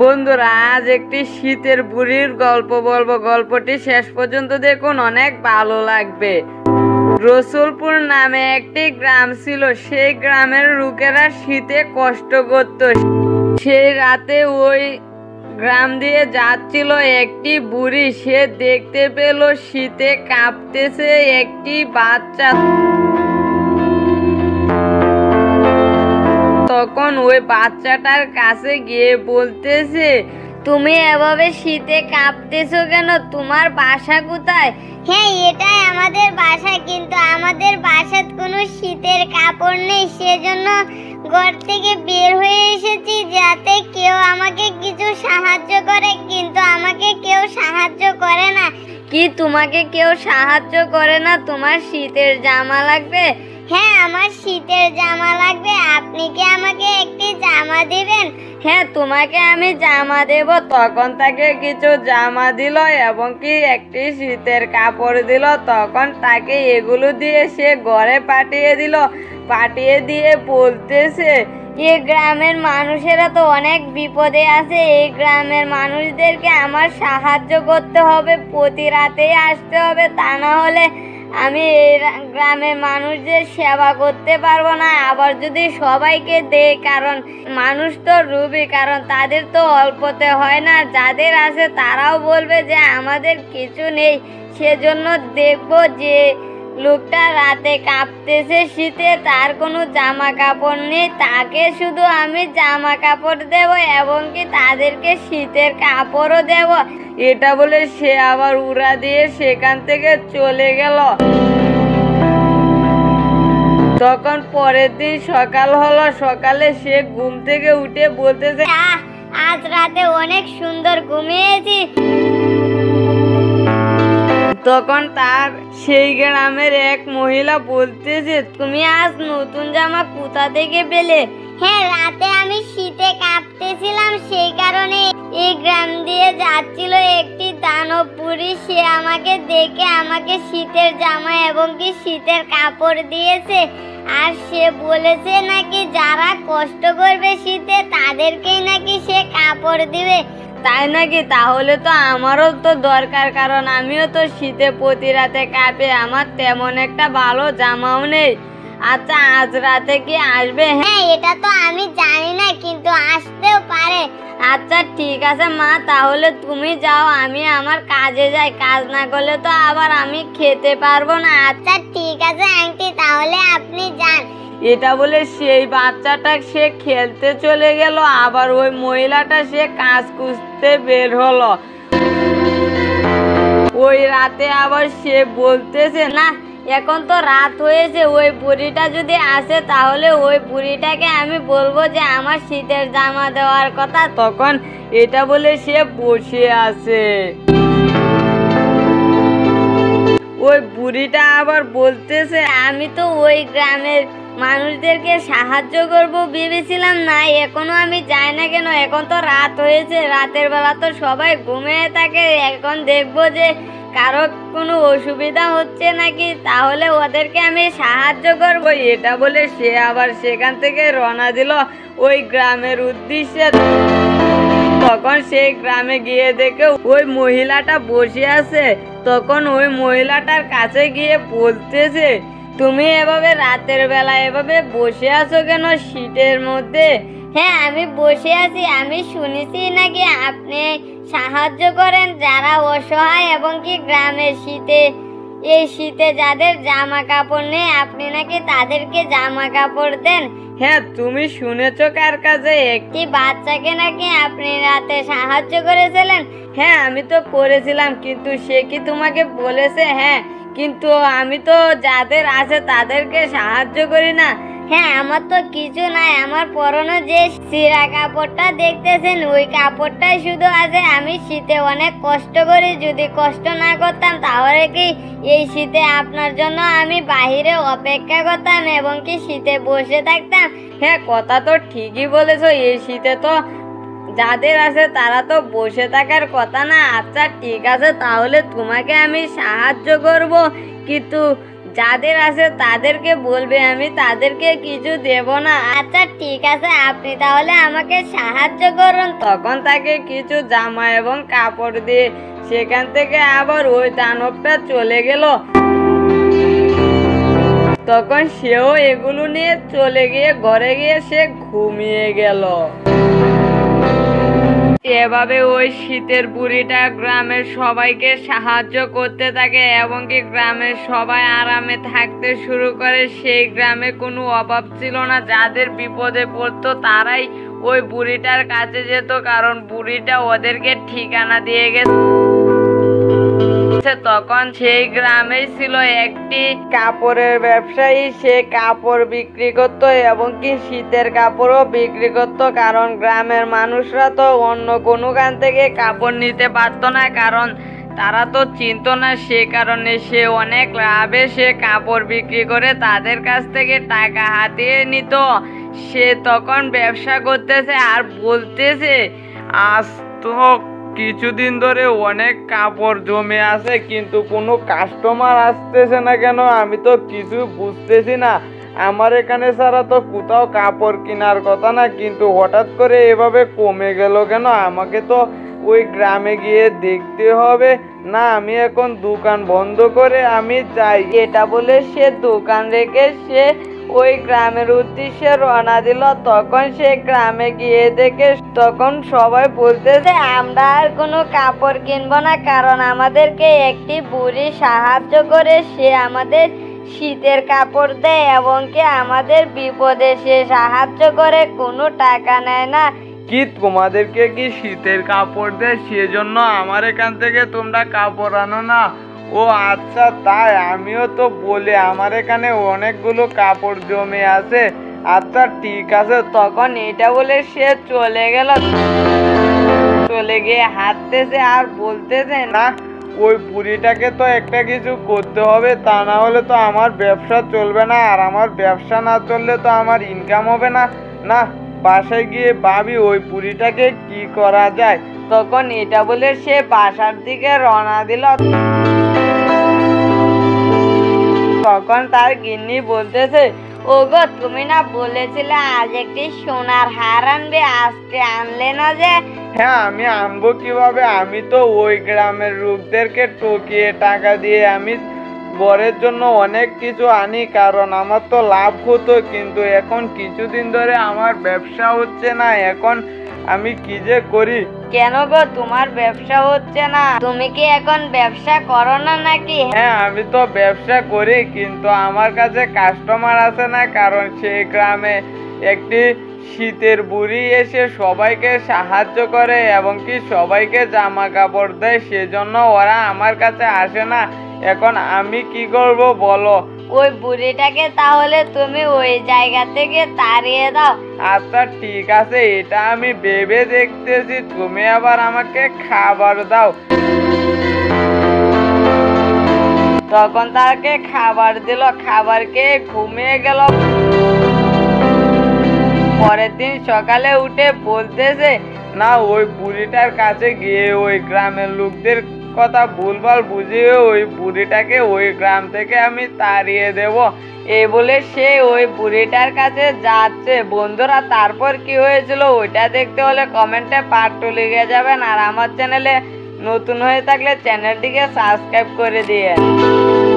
বন্ধুরা, আজ একটি শীতের বুড়ির গল্প বলবো। গল্পটি শেষ পর্যন্ত দেখুন, অনেক ভালো লাগবে। রসুলপুর নামে একটি গ্রাম ছিল। সেই গ্রামের লোকেরা শীতে কষ্ট করত। সেই রাতে ওই গ্রাম দিয়ে যাচ্ছিল একটি বুড়ি। সে দেখতে পেল শীতে কাঁপতেছে একটি বাচ্চা। তখন ওই বাচ্চাটার কাছে গিয়ে বলতেছে, তুমি এভাবে শীতে কাঁপতেছো কেন? তোমার বাসা কোথায়? হ্যাঁ, এটাই আমাদের বাসা, কিন্তু আমাদের বাসায় কোনো শীতের কাপড় নেই। সেজন্য ঘর থেকে বের হয়ে এসেছি যাতে কেউ আমাকে কিছু সাহায্য করে, কিন্তু আমাকে কেউ সাহায্য করে না। কি তোমাকে কেউ সাহায্য করে না? তোমার শীতের জামা লাগবে? হ্যাঁ, আমার শীতের জামা লাগবে। আপনি কি আমাকে একটি জামা দিবেন? হ্যাঁ, তোমাকে আমি জামা দেব। তখন তাকে কিছু জামা দিল এবং কি একটি শীতের কাপড় দিল। তখন তাকে এগুলো দিয়ে সে ঘরে পাঠিয়ে দিয়ে বলতেছে, এই গ্রামের মানুষেরা তো অনেক বিপদে আছে। এই গ্রামের মানুষদেরকে আমার সাহায্য করতে হবে, প্রতি রাতেই আসতে হবে, তা না হলে আমি এই গ্রামের মানুষদের সেবা করতে পারবো না। আবার যদি সবাইকে দেই, কারণ মানুষ তো রুবি, কারণ তাদের তো অল্পতে হয় না। যাদের আছে তারাও বলবে যে আমাদের কিছু নেই। সেজন্য দেখবো যে লোকটা রাতে কাঁপতেছে শীতে, তার কোনো জামা কাপড় নেই, তাকে শুধু আমি জামা কাপড় দেব এবং কি তাদেরকে শীতের কাপড়ও দেব। এটা বলে সে আবার উড়া দিয়ে সেখান থেকে চলে গেল। তখন পরের দিন সকাল হলো। সকালে সে ঘুম থেকে উঠে বলতেছে, আজ রাতে অনেক সুন্দর ঘুমিয়েছি। তখন তার সেই গ্রামের এক মহিলা বলতেছে, তুমি আজ নতুন জামা কোথা থেকে পেলে? হ্যাঁ, রাতে আমি শীতে কাঁপতেছিলাম, সেই কারণে এই গ্রাম দিয়ে যাচ্ছিল একটি দানব বুড়ি। সে আমাকে দেখে আমাকে শীতের জামা এবং কি শীতের কাপড় দিয়েছে। আর সে বলেছে নাকি যারা কষ্ট করবে শীতে তাদেরকেই নাকি সে কাপড় দিবে। তাই নাকি? তাহলে তো আমারও তো দরকার, কারণ আমিও তো শীতে প্রতি রাতে কাঁপি। আমার তেমন একটা ভালো জামাও নেই। আচ্ছা, আজ রাতে কি আসবে? হ্যাঁ, এটা তো আমি জানি না, কিন্তু আসতেও পারে। আচ্ছা ঠিক আছে মা, তাহলে তুমি যাও, আমি আমার কাজে যাই। কাজ না করলে তো আবার আমি খেতে পারবো না। আচ্ছা ঠিক আছে আন্টি, তাহলে আপনি যান। এটা বলে সেই বাচ্চাটা সে খেলতে চলে গেল। আবার ওই মহিলাটা সে কাজ খুঁজতে বের হলো। ওই রাতে আবার সে বলতেছে, না এখন তো রাত হয়েছে, ওই বুড়িটা যদি আসে তাহলে ওই বুড়িটাকে আমি বলবো যে আমার শীতের জামা দেওয়ার কথা। তখন এটা বলে সে বসে আছে। ওই বুড়িটা আবার বলতেছে, আমি তো ওই গ্রামের মানুষদেরকে সাহায্য করব ভেবেছিলাম, না এখনো আমি যাই না কেন? এখন তো রাত হয়েছে, রাতের বেলা তো সবাই ঘুমিয়ে থাকে। এখন দেখবো যে কারো কোনো অসুবিধা হচ্ছে নাকি, তাহলে ওদেরকে আমি সাহায্য করব। এটা বলে সে আবার সেখান থেকে রওনা দিল ওই গ্রামের উদ্দেশ্যে। তখন সেই গ্রামে গিয়ে দেখে ওই মহিলাটা বসে আছে। তখন ওই মহিলাটার কাছে গিয়ে বলতেছে, তুমি এভাবে রাতের বেলা এভাবে বসে আছো কেন শীতের মধ্যে? হ্যাঁ, আমি বসে আছি। আমি শুনেছি নাকি আপনি সাহায্য করেন যারা অসহায় এবং কি গ্রামের এই শীতে যাদের জামা কাপড় নেই, আপনি নাকি তাদেরকে জামা কাপড় দেন। হ্যাঁ, তুমি শুনেছো কার কাছে? একটি বাচ্চাকে নাকি আপনি রাতে সাহায্য করেছিলেন? হ্যাঁ, আমি তো করেছিলাম, কিন্তু সে কি তোমাকে বলেছে? হ্যাঁ, কিন্তু আমি তো যাদের আছে তাদেরকে সাহায্য করি না। হ্যাঁ, আমার তো কিছু নাই। আমার পরনে যে ছিঁড়া কাপড়টা দেখতেছেন ওই কাপড়টাই শুধু আছে। আমি শীতে অনেক কষ্ট করি, যদি কষ্ট না করতাম তাহলে কি এই শীতে আপনার জন্য আমি বাহিরে অপেক্ষা করতাম এবং কি শীতে বসে থাকতাম? হ্যাঁ, কথা তো ঠিকই বলেছো। এই শীতে তো যাদের আছে তারা তো বসে থাকার কথা না। আচ্ছা ঠিক আছে, তাহলে তোমাকে আমি সাহায্য করব, কিন্তু যাদের আছে তাদেরকে বলবে, আমি তাদেরকে কিছু দেব না। আচ্ছা ঠিক আছে, আপনি তাহলে আমাকে সাহায্য করুন। তখন তাকে কিছু জামা এবং কাপড় দিয়ে সেখান থেকে আবার ওই দানবটা চলে গেল। তখন সেও এগুলো নিয়ে চলে গিয়ে ঘরে গিয়ে সে ঘুমিয়ে গেল। এভাবে ওই শীতের বুড়িটা গ্রামের সবাইকে সাহায্য করতে থাকে এবং কি গ্রামের সবাই আরামে থাকতে শুরু করে। সেই গ্রামে কোনো অভাব ছিল না। যাদের বিপদে পড়তো তারাই ওই বুড়িটার কাছে যেত, কারণ বুড়িটা ওদেরকে ঠিকানা দিয়ে গেছে। তখন সেই গ্রামে ছিল একটি কাপড়ের ব্যবসায়ী। সে কাপড় বিক্রি করতো এবং কি শীতের কাপড়ও বিক্রি করতো, কারণ গ্রামের মানুষরা তো অন্য কোনো গান থেকে কাপড় নিতে পারতো না, কারণ তারা তো চিনতো না। সে কারণে সে অনেক লাভে সে কাপড় বিক্রি করে তাদের কাছ থেকে টাকা হাতিয়ে নিত। সে তখন ব্যবসা করতেছে আর বলতেছে, আজ তো কিছুদিন ধরে অনেক কাপড় জমে আছে, কিন্তু কোনো কাস্টমার আসতেছে না কেন? আমি তো কিছু বুঝতেছি না। আমার এখানে ছাড়া তো কোথাও কাপড় কেনার কথা না, কিন্তু হঠাৎ করে এভাবে কমে গেল কেন? আমাকে তো ওই গ্রামে গিয়ে দেখতে হবে। না, আমি এখন দোকান বন্ধ করে আমি যাই। এটা বলে সে দোকান রেখে সে ওই গ্রামের উদ্দেশ্যে রওনা দিল। তখন সে গ্রামে গিয়ে দেখে তখন সবাই বলতেছে, আমরা আর কোনো কাপড় কিনবো না, কারণ আমাদেরকে একটি বুড়ি সাহায্য করে। সে আমাদের শীতের কাপড় দেয় এবং কি আমাদের বিপদে সে সাহায্য করে, কোনো টাকা নেয় না। কি তোমাদেরকে কি শীতের কাপড় দেয়, সেজন্য আমার এখান থেকে তোমরা কাপড় আনো না? ও আচ্ছা, তাই? আমিও তো বলি আমার এখানে অনেকগুলো কাপড় জমে আছে। আচ্ছা ঠিক আছে। তখন এটা বলে সে চলে গেল। চলে গিয়ে হাঁটতেছে আর বলতেছে, না, ওই বুড়িটাকে তো একটা কিছু করতে হবে, তা না হলে তো আমার ব্যবসা চলবে না, আর আমার ব্যবসা না চললে তো আমার ইনকাম হবে না। না, বাসায় গিয়ে ভাবি ওই বুড়িটাকে কি করা যায়। তখন এটা বলে সে বাসার দিকে রওনা দিল। তখন তার গিন্নি বলতেছে, ওগো, তুমি না বলেছিলে আজ একটি সোনার হার আনবে, আজকে আনলে না যে? হ্যাঁ, আমি আনবো কিভাবে? আমি তো ওই গ্রামের লোকদেরকে টকিয়ে টাকা দিয়ে আমি বরের জন্য অনেক কিছু আনি, কারণ আমার তো লাভ হতো, কিন্তু এখন কিছুদিন ধরে আমার ব্যবসা হচ্ছে না। এখন আমি কি যে করি? কেন গো, তোমার ব্যবসা হচ্ছে না? তুমি কি এখন ব্যবসা করো না নাকি? হ্যাঁ, আমি তো ব্যবসা করি, কিন্তু আমার কাছে কাস্টমার আসে না, কারণ সেই গ্রামে একটি শীতের বুড়ি এসে সবাইকে সাহায্য করে এবং কি সবাইকে জামা কাপড় দেয়, সেজন্য ওরা আমার কাছে আসে না। এখন আমি কি করব বলো? ওই বুড়িটাকে তাহলে তুমি ওই জায়গা থেকে তাড়িয়ে দাও। আচ্ছা ঠিক আছে, এটা আমি ভেবে দেখতেছি। তুমি আবার আমাকে খাবার দাও। তখন তাকে খাবার দিল। খাবার খেয়ে ঘুমিয়ে গেল। পরের দিন সকালে উঠে বলতেছে, না, ওই বুড়িটার কাছে গিয়ে ওই গ্রামের লোকদের কথা ভুলভাল বুঝিয়ে ওই বুড়িটাকে ওই গ্রাম থেকে আমি তাড়িয়ে দেব। এই বলে সে ওই বুড়িটার কাছে যাচ্ছে। বন্ধুরা, তারপর কি হয়েছিল ওইটা দেখতে হলে কমেন্টে পার্ট 2 লিখে যাবেন, আর আমার চ্যানেলে নতুন হয়ে থাকলে চ্যানেলটিকে সাবস্ক্রাইব করে দিয়েন।